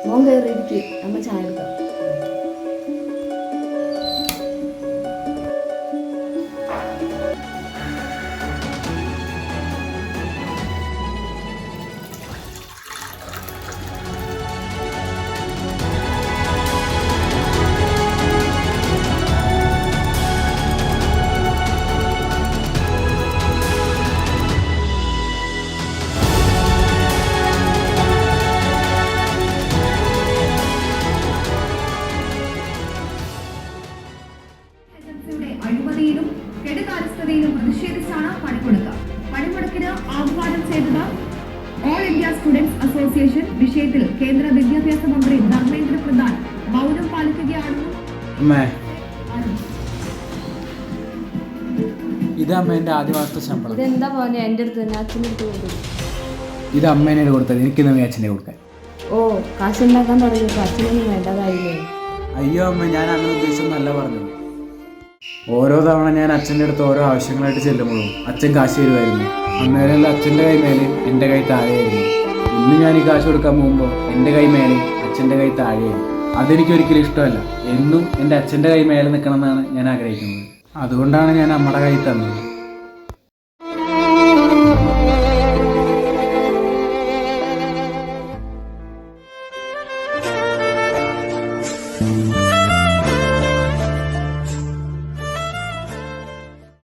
മോൻ കയറിയിരിക്കും, അമ്മ ചായ എടുക്കാം. അഴിമതിയിലും കെടുകാര്യസ്ഥതയിലും പ്രതിഷേധിച്ചാണ് പണിമുടക്ക്. പണിമുടക്കിന് ആഹ്വാനം ചെയ്തത് ഓൾ ഇന്ത്യ സ്റ്റുഡൻസ് അസോസിയേഷൻ. വിഷയത്തിൽ കേന്ദ്ര വിദ്യാഭ്യാസ മന്ത്രി ധർമ്മേന്ദ്ര പ്രധാൻ മൗനം പാലിക്കുകയാണെന്നും. ഇത് അമ്മേൻ്റെ ആദ്യ മാസത്തെ ശമ്പളം. ഇതെന്താ മോനെ എൻ്റെ അടുത്ത് തന്നെ, അച്ഛൻ്റെ അടുത്ത് കൊടുക്കും. ഇത് അമ്മേനെ കൊടുത്തത്, എനിക്കിന്ന് അച്ഛനെ കൊടുക്കാൻ. ഓ, കാശുണ്ടാക്കാൻ തുടങ്ങിയപ്പോൾ അച്ഛനൊന്നും വേണ്ടതായില്ലേ? അയ്യോ അമ്മ, ഞാൻ അങ്ങനെ ഉദ്ദേശിച്ചൊന്നല്ല പറഞ്ഞത്. ഓരോ തവണ ഞാൻ അച്ഛൻ്റെ അടുത്ത് ഓരോ ആവശ്യങ്ങളായിട്ട് ചെല്ലുമ്പോഴും അച്ഛൻ കാശ് തരുമായിരുന്നു. അന്നേരം അച്ഛൻ്റെ കൈ മേലെ എൻ്റെ കൈ താഴെയായിരുന്നു. ഇന്ന് ഞാൻ ഈ കാശ് കൊടുക്കാൻ പോകുമ്പോൾ എൻ്റെ കൈ മേലെ അച്ഛൻ്റെ കൈ താഴെയായിരുന്നു. അതെനിക്കൊരിക്കലും ഇഷ്ടമല്ല. എന്നും എൻ്റെ അച്ഛൻ്റെ കൈ മേലെ നിൽക്കണം എന്നാണ് ഞാൻ ആഗ്രഹിക്കുന്നത്. അതുകൊണ്ടാണ് ഞാൻ അമ്മയുടെ കൈ തന്നത്.